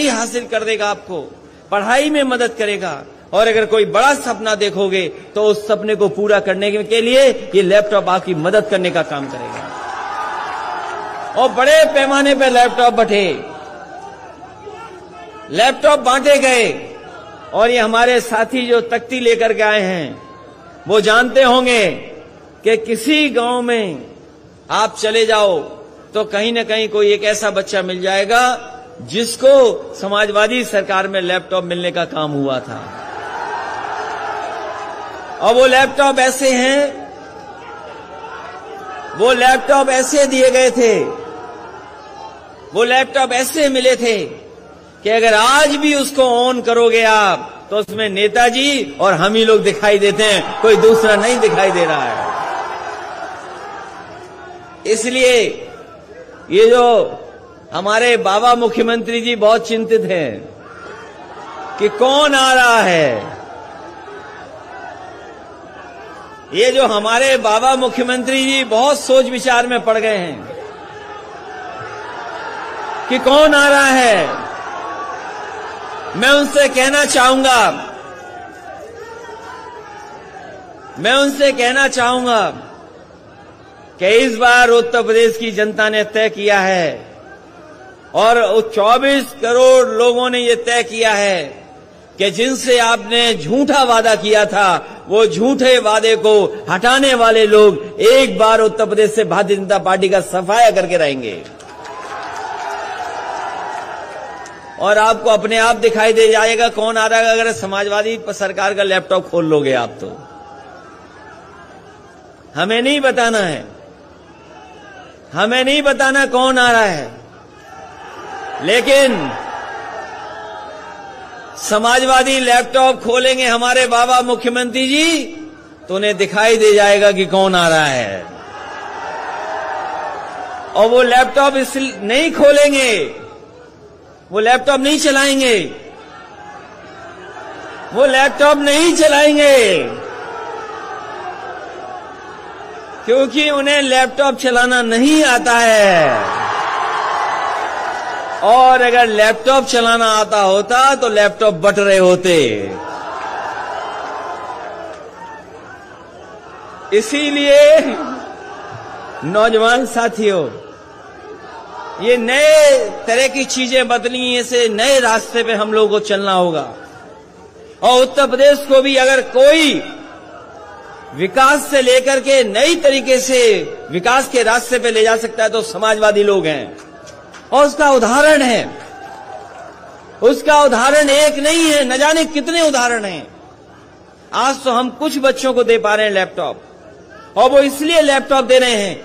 हासिल कर देगा, आपको पढ़ाई में मदद करेगा। और अगर कोई बड़ा सपना देखोगे तो उस सपने को पूरा करने के लिए ये लैपटॉप आपकी मदद करने का काम करेगा। और बड़े पैमाने पर लैपटॉप बांटे गए। और ये हमारे साथी जो तख्ती लेकर के आए हैं वो जानते होंगे कि किसी गांव में आप चले जाओ तो कहीं न कहीं कोई एक ऐसा बच्चा मिल जाएगा जिसको समाजवादी सरकार में लैपटॉप मिलने का काम हुआ था। और वो लैपटॉप ऐसे हैं, वो लैपटॉप ऐसे दिए गए थे, वो लैपटॉप ऐसे मिले थे कि अगर आज भी उसको ऑन करोगे आप तो उसमें नेताजी और हम ही लोग दिखाई देते हैं, कोई दूसरा नहीं दिखाई दे रहा है। इसलिए ये जो हमारे बाबा मुख्यमंत्री जी बहुत चिंतित हैं कि कौन आ रहा है। ये जो हमारे बाबा मुख्यमंत्री जी बहुत सोच विचार में पड़ गए हैं कि कौन आ रहा है। मैं उनसे कहना चाहूंगा कि इस बार उत्तर प्रदेश की जनता ने तय किया है और 24 करोड़ लोगों ने ये तय किया है कि जिनसे आपने झूठा वादा किया था वो झूठे वादे को हटाने वाले लोग एक बार उत्तर प्रदेश से भारतीय जनता पार्टी का सफाया करके रहेंगे। और आपको अपने आप दिखाई दे जाएगा कौन आ रहा है अगर समाजवादी सरकार का लैपटॉप खोल लोगे आप तो। हमें नहीं बताना है, हमें नहीं बताना कौन आ रहा है, लेकिन समाजवादी लैपटॉप खोलेंगे हमारे बाबा मुख्यमंत्री जी तो उन्हें दिखाई दे जाएगा कि कौन आ रहा है। और वो लैपटॉप इसलिए नहीं खोलेंगे, वो लैपटॉप नहीं चलाएंगे, वो लैपटॉप नहीं चलाएंगे क्योंकि उन्हें लैपटॉप चलाना नहीं आता है। और अगर लैपटॉप चलाना आता होता तो लैपटॉप बट रहे होते। इसीलिए नौजवान साथियों, ये नए तरह की चीजें बदली, ऐसे नए रास्ते पे हम लोगों को चलना होगा। और उत्तर प्रदेश को भी अगर कोई विकास से लेकर के नई तरीके से विकास के रास्ते पे ले जा सकता है तो समाजवादी लोग हैं। और उसका उदाहरण है, उसका उदाहरण एक नहीं है, न जाने कितने उदाहरण हैं। आज तो हम कुछ बच्चों को दे पा रहे हैं लैपटॉप, और वो इसलिए लैपटॉप दे रहे हैं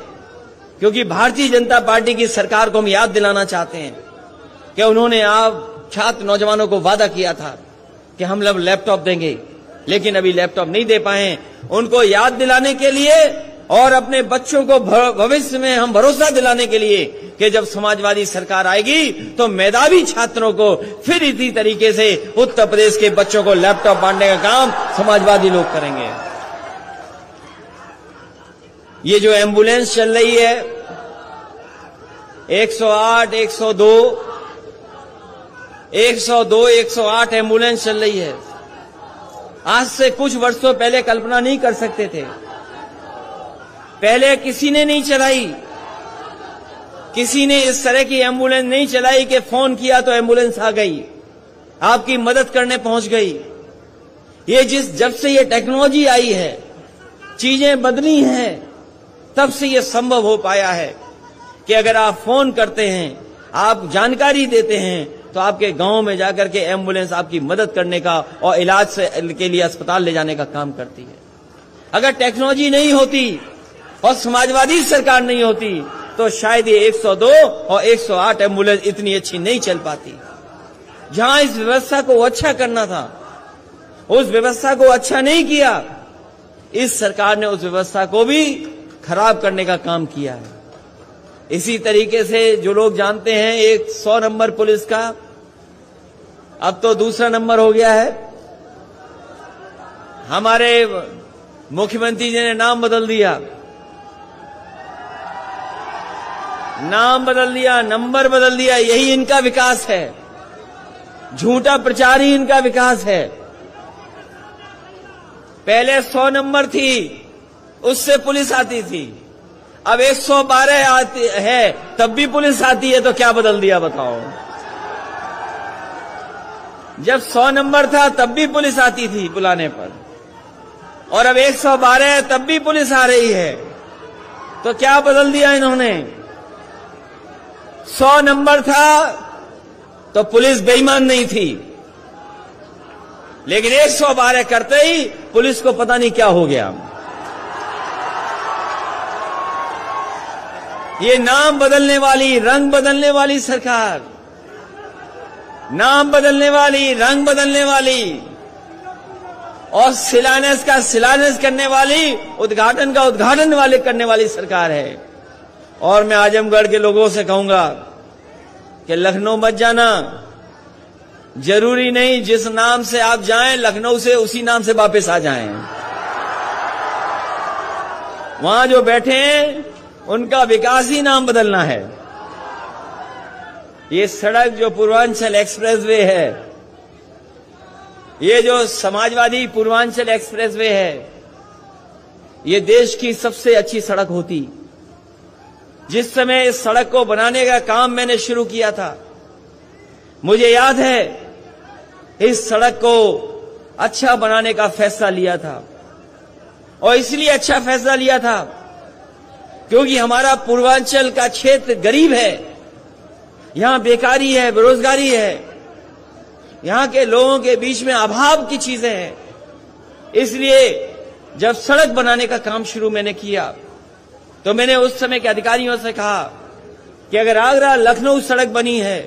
क्योंकि भारतीय जनता पार्टी की सरकार को हम याद दिलाना चाहते हैं कि उन्होंने आप छात्र नौजवानों को वादा किया था कि हम लोग लैपटॉप देंगे, लेकिन अभी लैपटॉप नहीं दे पाए। उनको याद दिलाने के लिए और अपने बच्चों को भविष्य में हम भरोसा दिलाने के लिए कि जब समाजवादी सरकार आएगी तो मेधावी छात्रों को फिर इसी तरीके से उत्तर प्रदेश के बच्चों को लैपटॉप बांटने का काम समाजवादी लोग करेंगे। ये जो एम्बुलेंस चल रही है 108, 108 एम्बुलेंस चल रही है, आज से कुछ वर्षों पहले कल्पना नहीं कर सकते थे। पहले किसी ने नहीं चलाई, किसी ने इस तरह की एम्बुलेंस नहीं चलाई कि फोन किया तो एम्बुलेंस आ गई, आपकी मदद करने पहुंच गई। ये जब से ये टेक्नोलॉजी आई है, चीजें बदली हैं, तब से ये संभव हो पाया है कि अगर आप फोन करते हैं, आप जानकारी देते हैं तो आपके गांव में जाकर के एम्बुलेंस आपकी मदद करने का और इलाज के लिए अस्पताल ले जाने का काम करती है। अगर टेक्नोलॉजी नहीं होती और समाजवादी सरकार नहीं होती तो शायद ये 102 और 108 एम्बुलेंस इतनी अच्छी नहीं चल पाती। जहां इस व्यवस्था को अच्छा करना था उस व्यवस्था को अच्छा नहीं किया, इस सरकार ने उस व्यवस्था को भी खराब करने का काम किया है। इसी तरीके से जो लोग जानते हैं 100 नंबर पुलिस का अब तो दूसरा नंबर हो गया है। हमारे मुख्यमंत्री जी ने नाम बदल दिया, नंबर बदल दिया, यही इनका विकास है। झूठा प्रचार ही इनका विकास है। पहले 100 नंबर थी, उससे पुलिस आती थी, अब 112 आती है तब भी पुलिस आती है, तो क्या बदल दिया बताओ। जब 100 नंबर था तब भी पुलिस आती थी बुलाने पर, और अब 112 है तब भी पुलिस आ रही है, तो क्या बदल दिया इन्होंने। 100 नंबर था तो पुलिस बेईमान नहीं थी, लेकिन 112 करते ही पुलिस को पता नहीं क्या हो गया। ये नाम बदलने वाली, रंग बदलने वाली सरकार, नाम बदलने वाली, रंग बदलने वाली, और शिलान्यास का शिलान्यास करने वाली, उद्घाटन का उद्घाटन वाले करने वाली सरकार है। और मैं आजमगढ़ के लोगों से कहूंगा कि लखनऊ मत जाना, जरूरी नहीं जिस नाम से आप जाएं लखनऊ से उसी नाम से वापस आ जाएं। वहां जो बैठे हैं उनका विकास ही नाम बदलना है। ये सड़क जो पूर्वांचल एक्सप्रेसवे है, ये जो समाजवादी पूर्वांचल एक्सप्रेसवे है, ये देश की सबसे अच्छी सड़क होती। जिस समय इस सड़क को बनाने का काम मैंने शुरू किया था, मुझे याद है इस सड़क को अच्छा बनाने का फैसला लिया था, और इसलिए अच्छा फैसला लिया था क्योंकि हमारा पूर्वांचल का क्षेत्र गरीब है, यहां बेकारी है, बेरोजगारी है, यहां के लोगों के बीच में अभाव की चीजें हैं। इसलिए जब सड़क बनाने का काम शुरू मैंने किया तो मैंने उस समय के अधिकारियों से कहा कि अगर आगरा लखनऊ सड़क बनी है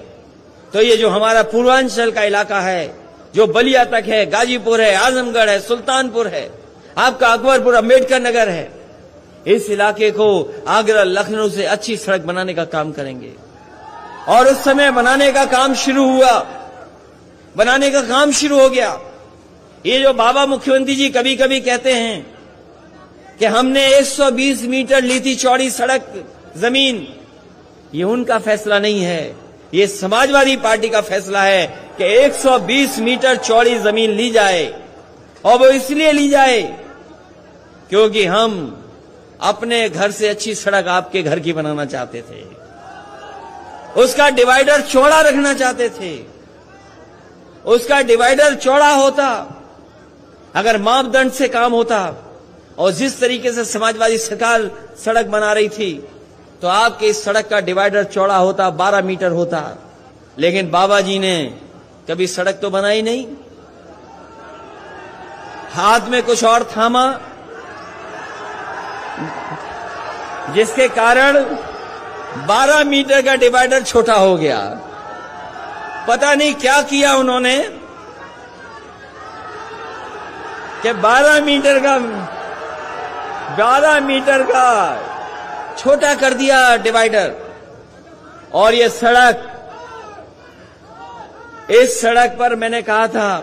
तो ये जो हमारा पूर्वांचल का इलाका है, जो बलिया तक है, गाजीपुर है, आजमगढ़ है, सुल्तानपुर है, आपका अकबरपुर, अंबेडकर नगर है, इस इलाके को आगरा लखनऊ से अच्छी सड़क बनाने का काम करेंगे। और उस समय बनाने का काम शुरू हुआ, बनाने का काम शुरू हो गया। ये जो बाबा मुख्यमंत्री जी कभी कभी कहते हैं कि हमने 120 मीटर ली थी चौड़ी सड़क जमीन, ये उनका फैसला नहीं है, ये समाजवादी पार्टी का फैसला है कि 120 मीटर चौड़ी जमीन ली जाए। और वो इसलिए ली जाए क्योंकि हम अपने घर से अच्छी सड़क आपके घर की बनाना चाहते थे, उसका डिवाइडर चौड़ा रखना चाहते थे। उसका डिवाइडर चौड़ा होता अगर मापदंड से काम होता, और जिस तरीके से समाजवादी सरकार सड़क बना रही थी तो आपके इस सड़क का डिवाइडर चौड़ा होता, 12 मीटर होता। लेकिन बाबा जी ने कभी सड़क तो बनाई नहीं, हाथ में कुछ और थामा, जिसके कारण 12 मीटर का डिवाइडर छोटा हो गया। पता नहीं क्या किया उन्होंने कि 12 मीटर का छोटा कर दिया डिवाइडर। और ये सड़क, इस सड़क पर मैंने कहा था,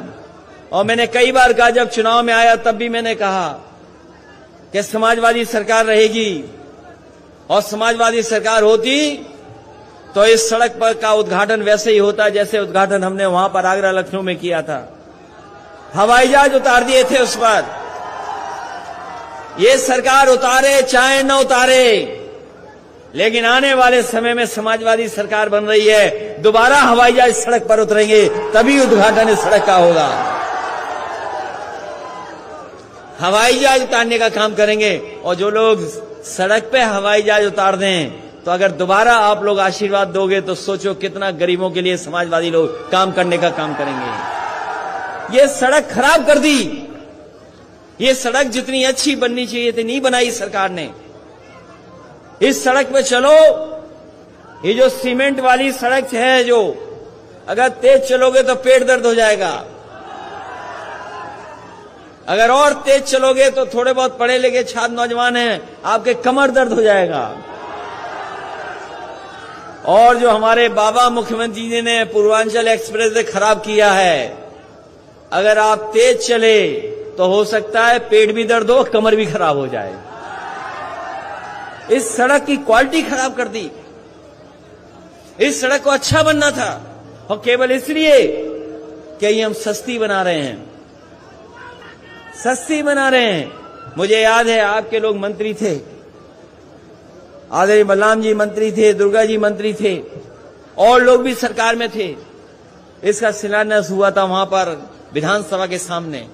और मैंने कई बार कहा, जब चुनाव में आया तब भी मैंने कहा कि समाजवादी सरकार रहेगी, और समाजवादी सरकार होती तो इस सड़क पर का उद्घाटन वैसे ही होता जैसे उद्घाटन हमने वहां पर आगरा लखनऊ में किया था। हवाई जहाज उतार दिए थे उस पर। ये सरकार उतारे चाहे न उतारे, लेकिन आने वाले समय में समाजवादी सरकार बन रही है, दोबारा हवाई जहाज सड़क पर उतरेंगे, तभी उद्घाटन इस सड़क का होगा। हवाई जहाज उतारने का काम करेंगे, और जो लोग सड़क पे हवाई जहाज उतार दें तो अगर दोबारा आप लोग आशीर्वाद दोगे तो सोचो कितना गरीबों के लिए समाजवादी लोग काम करने का काम करेंगे। ये सड़क खराब कर दी। ये सड़क जितनी अच्छी बननी चाहिए थी नहीं बनाई सरकार ने। इस सड़क पे चलो, ये जो सीमेंट वाली सड़क है, जो अगर तेज चलोगे तो पेट दर्द हो जाएगा, अगर और तेज चलोगे तो थोड़े बहुत पढ़े लिखे छात्र नौजवान हैं, आपके कमर दर्द हो जाएगा। और जो हमारे बाबा मुख्यमंत्री जी ने पूर्वांचल एक्सप्रेस वे खराब किया है, अगर आप तेज चले तो हो सकता है पेट भी दर्द हो, कमर भी खराब हो जाए। इस सड़क की क्वालिटी खराब कर दी। इस सड़क को अच्छा बनना था, और केवल इसलिए कि हम सस्ती बना रहे हैं, सस्ती बना रहे हैं। मुझे याद है आपके लोग मंत्री थे, आदरणीय बलराम जी मंत्री थे, दुर्गा जी मंत्री थे, और लोग भी सरकार में थे। इसका शिलान्यास हुआ था वहां पर विधानसभा के सामने,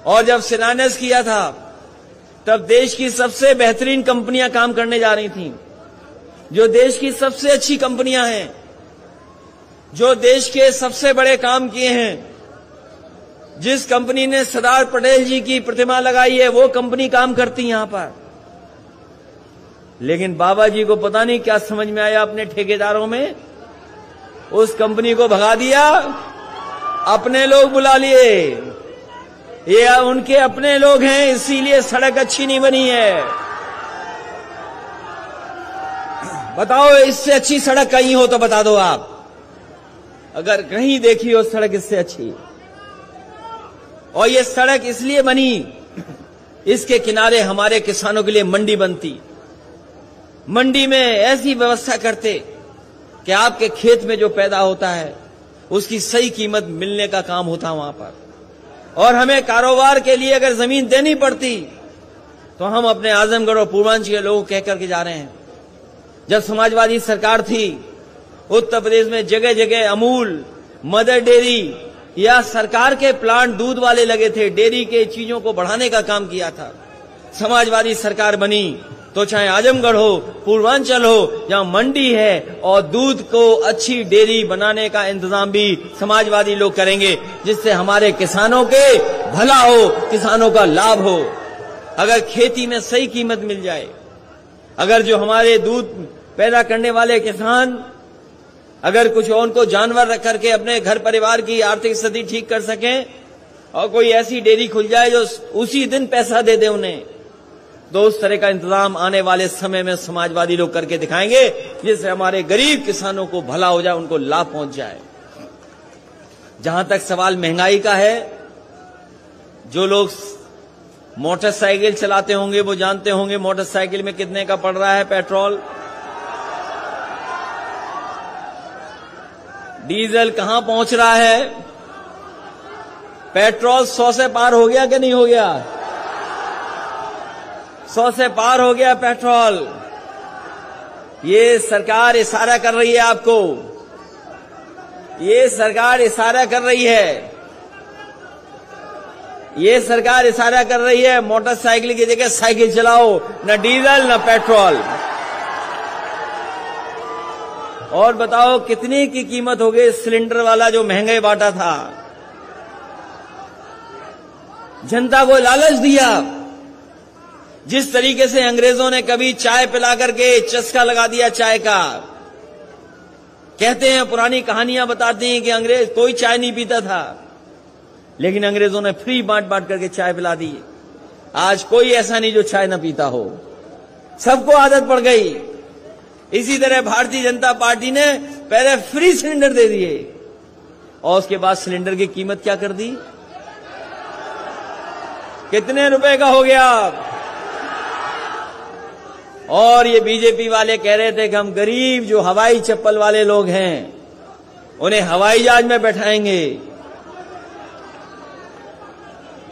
और जब शिलान्यास किया था तब देश की सबसे बेहतरीन कंपनियां काम करने जा रही थीं, जो देश की सबसे अच्छी कंपनियां हैं, जो देश के सबसे बड़े काम किए हैं। जिस कंपनी ने सरदार पटेल जी की प्रतिमा लगाई है वो कंपनी काम करती यहां पर। लेकिन बाबा जी को पता नहीं क्या समझ में आया, अपने ठेकेदारों में उस कंपनी को भगा दिया, अपने लोग बुला लिए। ये उनके अपने लोग हैं, इसीलिए सड़क अच्छी नहीं बनी है। बताओ, इससे अच्छी सड़क कहीं हो तो बता दो आप, अगर कहीं देखी हो सड़क इससे अच्छी। और ये सड़क इसलिए बनी, इसके किनारे हमारे किसानों के लिए मंडी बनती, मंडी में ऐसी व्यवस्था करते कि आपके खेत में जो पैदा होता है उसकी सही कीमत मिलने का काम होता वहां पर। और हमें कारोबार के लिए अगर जमीन देनी पड़ती तो हम अपने आजमगढ़ और पूर्वांचल के लोगों कह करके जा रहे हैं। जब समाजवादी सरकार थी, उत्तर प्रदेश में जगह जगह अमूल, मदर डेयरी या सरकार के प्लांट दूध वाले लगे थे, डेयरी के चीजों को बढ़ाने का काम किया था। समाजवादी सरकार बनी तो चाहे आजमगढ़ हो, पूर्वांचल हो, जहां मंडी है और दूध को अच्छी डेयरी बनाने का इंतजाम भी समाजवादी लोग करेंगे, जिससे हमारे किसानों के भला हो, किसानों का लाभ हो। अगर खेती में सही कीमत मिल जाए, अगर जो हमारे दूध पैदा करने वाले किसान अगर कुछ उनको जानवर रख करके अपने घर परिवार की आर्थिक स्थिति ठीक कर सकें, और कोई ऐसी डेयरी खुल जाए जो उसी दिन पैसा दे दे उन्हें, तो उस तरह का इंतजाम आने वाले समय में समाजवादी लोग करके दिखाएंगे, जिससे हमारे गरीब किसानों को भला हो जाए, उनको लाभ पहुंच जाए। जहां तक सवाल महंगाई का है, जो लोग मोटरसाइकिल चलाते होंगे वो जानते होंगे मोटरसाइकिल में कितने का पड़ रहा है पेट्रोल, डीजल कहां पहुंच रहा है। पेट्रोल 100 से पार हो गया कि नहीं हो गया? 100 से पार हो गया पेट्रोल। ये सरकार इशारा कर रही है आपको, ये सरकार इशारा कर रही है, ये सरकार इशारा कर रही है मोटरसाइकिल की जगह साइकिल चलाओ, न डीजल न पेट्रोल। और बताओ कितनी की कीमत हो गई सिलेंडर वाला जो महंगे बांटा था। जनता को लालच दिया। जिस तरीके से अंग्रेजों ने कभी चाय पिला करके चस्का लगा दिया चाय का, कहते हैं पुरानी कहानियां बताती हैं कि अंग्रेज कोई चाय नहीं पीता था, लेकिन अंग्रेजों ने फ्री बांट बांट करके चाय पिला दी। आज कोई ऐसा नहीं जो चाय न पीता हो, सबको आदत पड़ गई। इसी तरह भारतीय जनता पार्टी ने पहले फ्री सिलेंडर दे दिए और उसके बाद सिलेंडर की कीमत क्या कर दी, कितने रुपए का हो गया। और ये बीजेपी वाले कह रहे थे कि हम गरीब जो हवाई चप्पल वाले लोग हैं उन्हें हवाई जहाज में बैठाएंगे,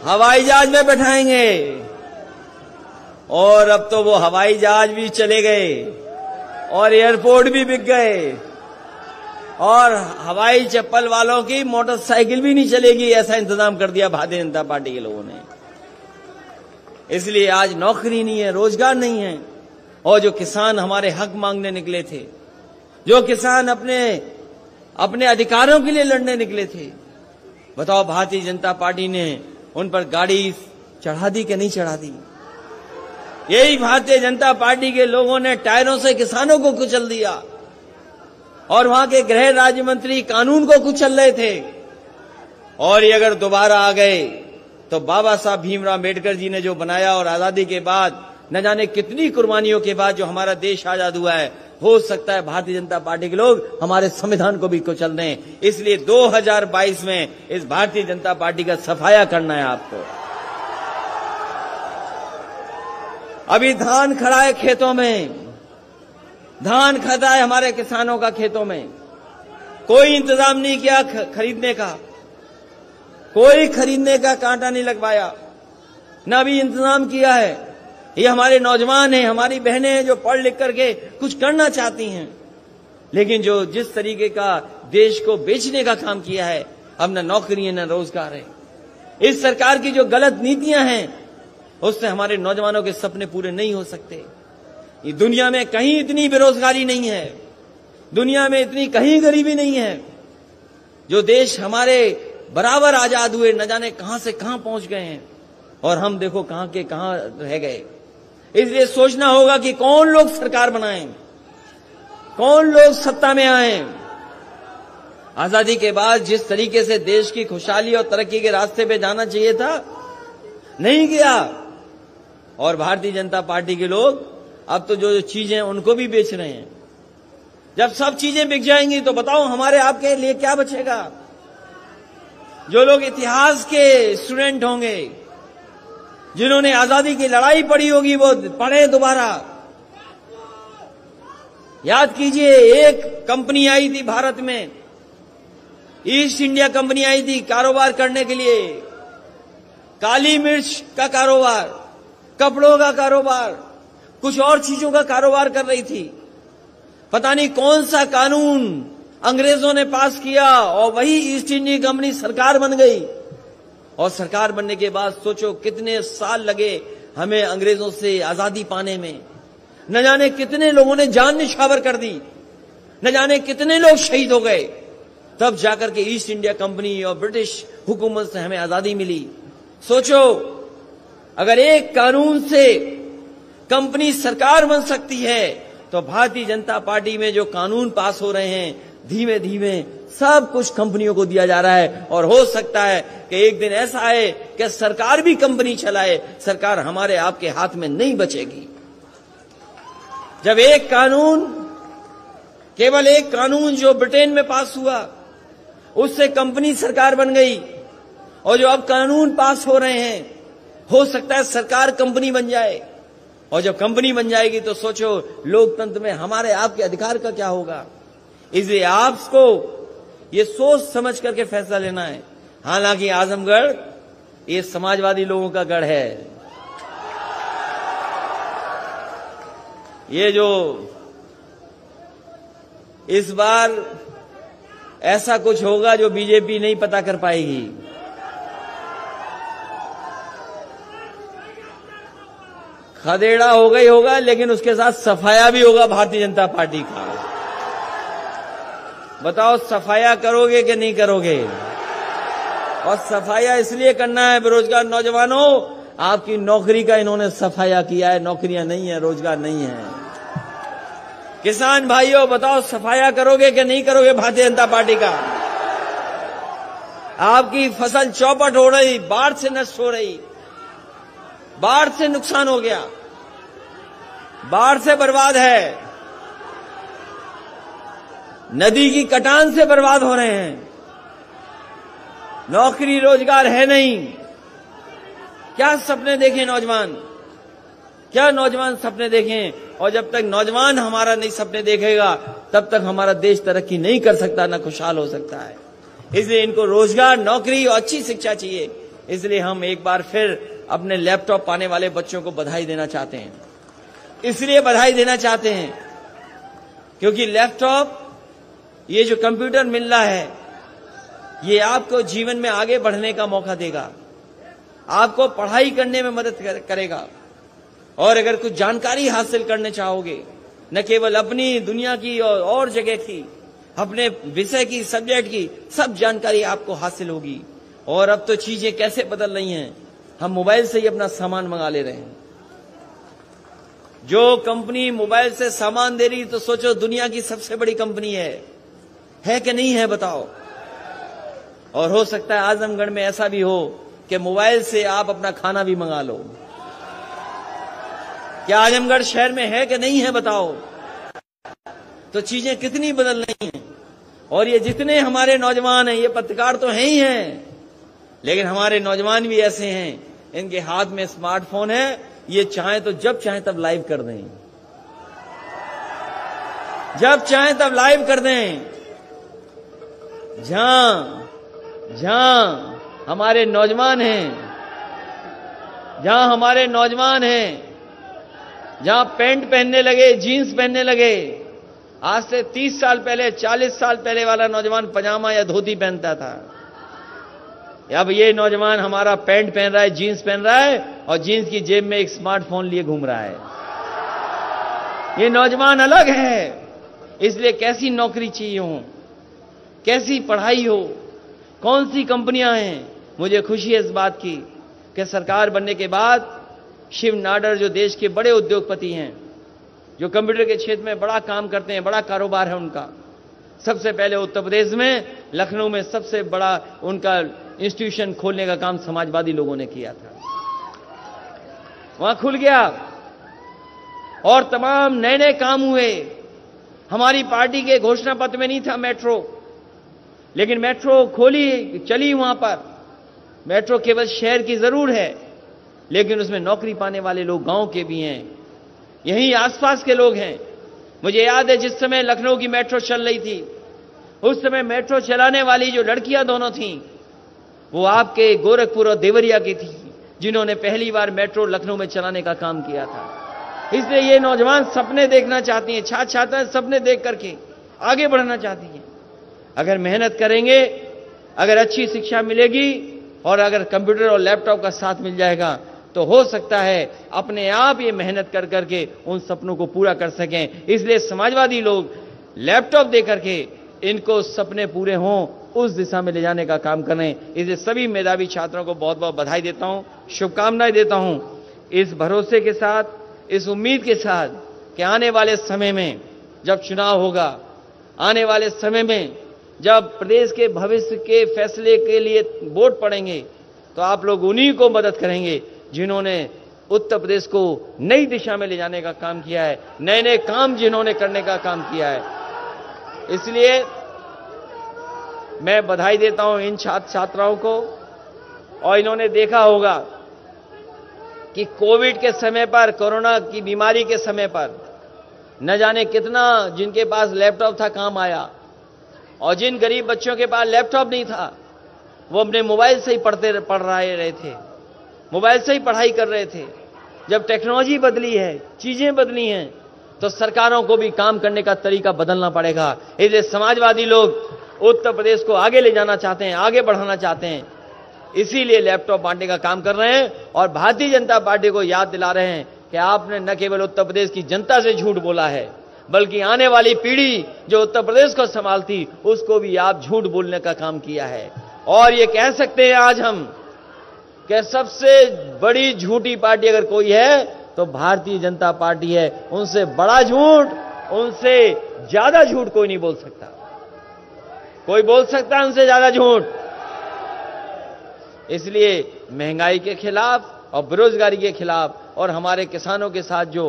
हवाई जहाज में बैठाएंगे। और अब तो वो हवाई जहाज भी चले गए और एयरपोर्ट भी बिक गए, और हवाई चप्पल वालों की मोटरसाइकिल भी नहीं चलेगी, ऐसा इंतजाम कर दिया भारतीय जनता पार्टी के लोगों ने। इसलिए आज नौकरी नहीं है, रोजगार नहीं है। और जो किसान हमारे हक मांगने निकले थे, जो किसान अपने अधिकारों के लिए लड़ने निकले थे, बताओ भारतीय जनता पार्टी ने उन पर गाड़ी चढ़ा दी कि नहीं चढ़ा दी? यही भारतीय जनता पार्टी के लोगों ने टायरों से किसानों को कुचल दिया, और वहां के गृह राज्य मंत्री कानून को कुचल रहे थे। और ये अगर दोबारा आ गए तो बाबा साहब भीमराव अम्बेडकर जी ने जो बनाया, और आजादी के बाद न जाने कितनी कुर्बानियों के बाद जो हमारा देश आजाद हुआ है, हो सकता है भारतीय जनता पार्टी के लोग हमारे संविधान को भी कुचल दें। इसलिए 2022 में इस भारतीय जनता पार्टी का सफाया करना है आपको। अभी धान खड़ा है खेतों में, धान खड़ा है हमारे किसानों का खेतों में, कोई इंतजाम नहीं किया खरीदने का। कोई खरीदने का कांटा नहीं लगवाया, ना भी इंतजाम किया है। ये हमारे नौजवान हैं, हमारी बहनें हैं जो पढ़ लिख करके कुछ करना चाहती हैं, लेकिन जो जिस तरीके का देश को बेचने का काम किया है, अब न नौकरी है न रोजगार है। इस सरकार की जो गलत नीतियां हैं उससे हमारे नौजवानों के सपने पूरे नहीं हो सकते। ये दुनिया में कहीं इतनी बेरोजगारी नहीं है, दुनिया में इतनी कहीं गरीबी नहीं है। जो देश हमारे बराबर आजाद हुए न जाने कहां से कहां पहुंच गए हैं, और हम देखो कहां के कहां रह गए। इसलिए सोचना होगा कि कौन लोग सरकार बनाएं, कौन लोग सत्ता में आए। आजादी के बाद जिस तरीके से देश की खुशहाली और तरक्की के रास्ते पे जाना चाहिए था, नहीं गया। और भारतीय जनता पार्टी के लोग अब तो जो चीजें उनको भी बेच रहे हैं। जब सब चीजें बिक जाएंगी तो बताओ हमारे आपके लिए क्या बचेगा। जो लोग इतिहास के स्टूडेंट होंगे, जिन्होंने आजादी की लड़ाई पढ़ी होगी, वो पढ़े दोबारा। याद कीजिए, एक कंपनी आई थी भारत में, ईस्ट इंडिया कंपनी आई थी कारोबार करने के लिए। काली मिर्च का कारोबार, कपड़ों का कारोबार, कुछ और चीजों का कारोबार कर रही थी। पता नहीं कौन सा कानून अंग्रेजों ने पास किया और वही ईस्ट इंडिया कंपनी सरकार बन गई। और सरकार बनने के बाद सोचो कितने साल लगे हमें अंग्रेजों से आजादी पाने में। न जाने कितने लोगों ने जान निछावर कर दी, न जाने कितने लोग शहीद हो गए, तब जाकर के ईस्ट इंडिया कंपनी और ब्रिटिश हुकूमत से हमें आजादी मिली। सोचो, अगर एक कानून से कंपनी सरकार बन सकती है, तो भारतीय जनता पार्टी में जो कानून पास हो रहे हैं, धीमे धीमे सब कुछ कंपनियों को दिया जा रहा है। और हो सकता है कि एक दिन ऐसा आए कि सरकार भी कंपनी चलाए, सरकार हमारे आपके हाथ में नहीं बचेगी। जब एक कानून, केवल एक कानून जो ब्रिटेन में पास हुआ, उससे कंपनी सरकार बन गई, और जो अब कानून पास हो रहे हैं, हो सकता है सरकार कंपनी बन जाए। और जब कंपनी बन जाएगी तो सोचो लोकतंत्र में हमारे आपके अधिकार का क्या होगा। इसलिए आपको ये सोच समझ करके फैसला लेना है। हालांकि आजमगढ़ ये समाजवादी लोगों का गढ़ है। ये जो इस बार ऐसा कुछ होगा जो बीजेपी नहीं पता कर पाएगी। खदेड़ा हो गई होगा, लेकिन उसके साथ सफाया भी होगा भारतीय जनता पार्टी का। बताओ सफाया करोगे कि नहीं करोगे। और सफाया इसलिए करना है, बेरोजगार नौजवानों, आपकी नौकरी का इन्होंने सफाया किया है। नौकरियां नहीं है, रोजगार नहीं है। किसान भाइयों बताओ सफाया करोगे कि नहीं करोगे भारतीय जनता पार्टी का। आपकी फसल चौपट हो रही, बाढ़ से नष्ट हो रही, बाढ़ से नुकसान हो गया, बाढ़ से बर्बाद है, नदी की कटान से बर्बाद हो रहे हैं, नौकरी रोजगार है नहीं। क्या सपने देखें नौजवान, क्या नौजवान सपने देखें। और जब तक नौजवान हमारा नहीं सपने देखेगा, तब तक हमारा देश तरक्की नहीं कर सकता, ना खुशहाल हो सकता है। इसलिए इनको रोजगार, नौकरी और अच्छी शिक्षा चाहिए। इसलिए हम एक बार फिर अपने लैपटॉप पाने वाले बच्चों को बधाई देना चाहते हैं। इसलिए बधाई देना चाहते हैं क्योंकि लैपटॉप, ये जो कंप्यूटर मिल रहा है, ये आपको जीवन में आगे बढ़ने का मौका देगा, आपको पढ़ाई करने में मदद करेगा। और अगर कुछ जानकारी हासिल करने चाहोगे, न केवल अपनी दुनिया की और जगह की, अपने विषय की, सब्जेक्ट की, सब जानकारी आपको हासिल होगी। और अब तो चीजें कैसे बदल रही हैं, हम मोबाइल से ही अपना सामान मंगा ले रहे हैं। जो कंपनी मोबाइल से सामान दे रही, तो सोचो दुनिया की सबसे बड़ी कंपनी है कि नहीं है बताओ। और हो सकता है आजमगढ़ में ऐसा भी हो कि मोबाइल से आप अपना खाना भी मंगा लो। क्या आजमगढ़ शहर में है कि नहीं है बताओ। तो चीजें कितनी बदल रही हैं। और ये जितने हमारे नौजवान हैं, ये पत्रकार तो हैं ही हैं, लेकिन हमारे नौजवान भी ऐसे हैं, इनके हाथ में स्मार्टफोन है, ये चाहे तो जब चाहे तब लाइव कर दें, जब चाहे तब लाइव कर दें। जहां हमारे नौजवान हैं, जहां हमारे नौजवान हैं, जहां पैंट पहनने लगे, जीन्स पहनने लगे, आज से 30 साल पहले, 40 साल पहले वाला नौजवान पजामा या धोती पहनता था। अब ये नौजवान हमारा पैंट पहन रहा है, जीन्स पहन रहा है और जीन्स की जेब में एक स्मार्टफोन लिए घूम रहा है। ये नौजवान अलग है। इसलिए कैसी नौकरी चाहिए हो, कैसी पढ़ाई हो, कौन सी कंपनियां हैं। मुझे खुशी है इस बात की कि सरकार बनने के बाद शिव नाडर जो देश के बड़े उद्योगपति हैं, जो कंप्यूटर के क्षेत्र में बड़ा काम करते हैं, बड़ा कारोबार है उनका, सबसे पहले उत्तर प्रदेश में लखनऊ में सबसे बड़ा उनका इंस्टीट्यूशन खोलने का काम समाजवादी लोगों ने किया था। वहां खुल गया और तमाम नए नए काम हुए। हमारी पार्टी के घोषणा पत्र में नहीं था मेट्रो, लेकिन मेट्रो खोली, चली वहां पर। मेट्रो केवल शहर की जरूर है, लेकिन उसमें नौकरी पाने वाले लोग गांव के भी हैं, यहीं आसपास के लोग हैं। मुझे याद है जिस समय लखनऊ की मेट्रो चल रही थी, उस समय मेट्रो चलाने वाली जो लड़कियां दोनों थीं, वो आपके गोरखपुर और देवरिया की थी, जिन्होंने पहली बार मेट्रो लखनऊ में चलाने का काम किया था। इसलिए ये नौजवान सपने देखना चाहती हैं, छात्र छात्राएं सपने देख करके आगे बढ़ना चाहती हैं। अगर मेहनत करेंगे, अगर अच्छी शिक्षा मिलेगी और अगर कंप्यूटर और लैपटॉप का साथ मिल जाएगा, तो हो सकता है अपने आप ये मेहनत कर करके उन सपनों को पूरा कर सकें। इसलिए समाजवादी लोग लैपटॉप दे करके इनको सपने पूरे हों, उस दिशा में ले जाने का काम करें। इसलिए सभी मेधावी छात्रों को बहुत बहुत बधाई देता हूं, शुभकामनाएं देता हूं, इस भरोसे के साथ, इस उम्मीद के साथ कि आने वाले समय में जब चुनाव होगा, आने वाले समय में जब प्रदेश के भविष्य के फैसले के लिए वोट पड़ेंगे, तो आप लोग उन्हीं को मदद करेंगे जिन्होंने उत्तर प्रदेश को नई दिशा में ले जाने का काम किया है, नए नए काम जिन्होंने करने का काम किया है। इसलिए मैं बधाई देता हूं इन छात्र छात्राओं को। और इन्होंने देखा होगा कि कोविड के समय पर, कोरोना की बीमारी के समय पर न जाने कितना जिनके पास लैपटॉप था काम आया, और जिन गरीब बच्चों के पास लैपटॉप नहीं था, वो अपने मोबाइल से ही पढ़ रहे थे, मोबाइल से ही पढ़ाई कर रहे थे। जब टेक्नोलॉजी बदली है, चीजें बदली हैं, तो सरकारों को भी काम करने का तरीका बदलना पड़ेगा। इसलिए समाजवादी लोग उत्तर प्रदेश को आगे ले जाना चाहते हैं, आगे बढ़ाना चाहते हैं, इसीलिए लैपटॉप बांटने का काम कर रहे हैं। और भारतीय जनता पार्टी को याद दिला रहे हैं कि आपने न केवल उत्तर प्रदेश की जनता से झूठ बोला है, बल्कि आने वाली पीढ़ी जो उत्तर प्रदेश को संभालती, उसको भी आप झूठ बोलने का काम किया है। और ये कह सकते हैं आज हम कि सबसे बड़ी झूठी पार्टी अगर कोई है तो भारतीय जनता पार्टी है। उनसे बड़ा झूठ, उनसे ज्यादा झूठ कोई नहीं बोल सकता। कोई बोल सकता है उनसे ज्यादा झूठ। इसलिए महंगाई के खिलाफ और बेरोजगारी के खिलाफ और हमारे किसानों के साथ जो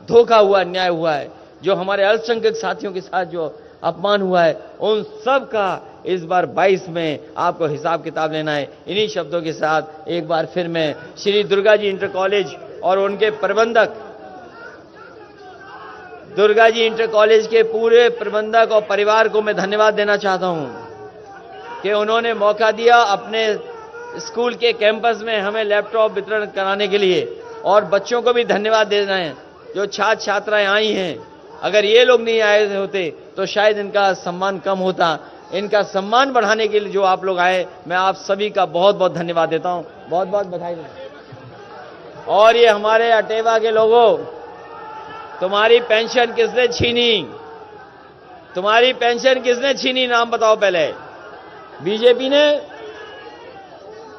धोखा हुआ, अन्याय हुआ है, जो हमारे अल्पसंख्यक साथियों के साथ जो अपमान हुआ है, उन सब का इस बार 22 में आपको हिसाब किताब लेना है। इन्हीं शब्दों के साथ एक बार फिर मैं श्री दुर्गा जी इंटर कॉलेज और उनके प्रबंधक, दुर्गा जी इंटर कॉलेज के पूरे प्रबंधक और परिवार को मैं धन्यवाद देना चाहता हूं कि उन्होंने मौका दिया अपने स्कूल के कैंपस में हमें लैपटॉप वितरण कराने के लिए। और बच्चों को भी धन्यवाद देना है जो छात्र छात्राएं आई हैं। अगर ये लोग नहीं आए होते तो शायद इनका सम्मान कम होता। इनका सम्मान बढ़ाने के लिए जो आप लोग आए, मैं आप सभी का बहुत बहुत धन्यवाद देता हूं, बहुत बहुत बधाई देता हूं। और ये हमारे अटेवा के लोगों, तुम्हारी पेंशन किसने छीनी? तुम्हारी पेंशन किसने छीनी? नाम बताओ पहले। बीजेपी ने?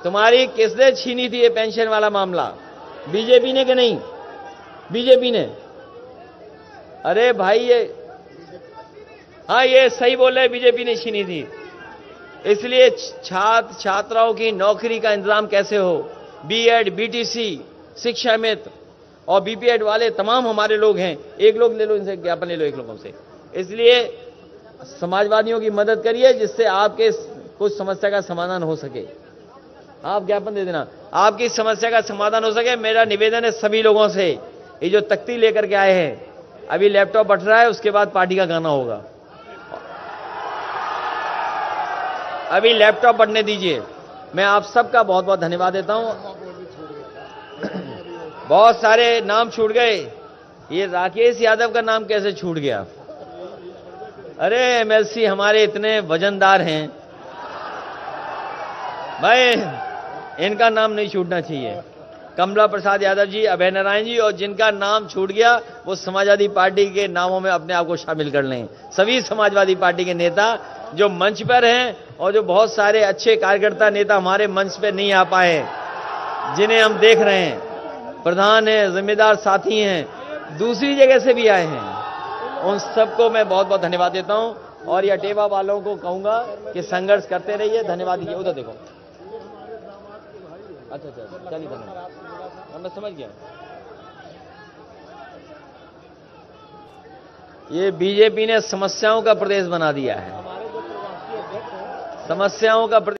तुम्हारी किसने छीनी थी ये पेंशन वाला मामला? बीजेपी ने कि नहीं? बीजेपी ने। अरे भाई ये, हाँ ये सही बोल रहे, बीजेपी ने छीनी थी। इसलिए छात्र छात्राओं की नौकरी का इंतजाम कैसे हो? बीएड, बीटीसी, शिक्षा मित्र और बीपीएड वाले तमाम हमारे लोग हैं। एक लोग ले लो, इनसे ज्ञापन ले लो एक लोगों से। इसलिए समाजवादियों की मदद करिए जिससे आपके कुछ समस्या का समाधान हो सके। आप ज्ञापन दे देना, आपकी समस्या का समाधान हो सके। मेरा निवेदन है सभी लोगों से, ये जो तख्ती लेकर के आए हैं, अभी लैपटॉप बट रहा है, उसके बाद पार्टी का गाना होगा। अभी लैपटॉप बढ़ने दीजिए, मैं आप सबका बहुत बहुत धन्यवाद देता हूं। बहुत सारे नाम छूट गए, ये राकेश यादव का नाम कैसे छूट गया? अरे एमएलसी हमारे इतने वजनदार हैं भाई, इनका नाम नहीं छूटना चाहिए। कमला प्रसाद यादव जी, अभय नारायण जी, और जिनका नाम छूट गया वो समाजवादी पार्टी के नामों में अपने आप को शामिल कर लें। सभी समाजवादी पार्टी के नेता जो मंच पर हैं और जो बहुत सारे अच्छे कार्यकर्ता नेता हमारे मंच पर नहीं आ पाए, जिन्हें हम देख रहे हैं, प्रधान हैं, जिम्मेदार साथी हैं, दूसरी जगह से भी आए हैं, उन सबको मैं बहुत बहुत धन्यवाद देता हूं। और ये अटेवा वालों को कहूंगा कि संघर्ष करते रहिए। धन्यवाद दीजिए। उधर देखो। अच्छा, चलिए, धन्यवाद। मैं समझ गया। ये बीजेपी ने समस्याओं का प्रदेश बना दिया है, समस्याओं का प्रदेश।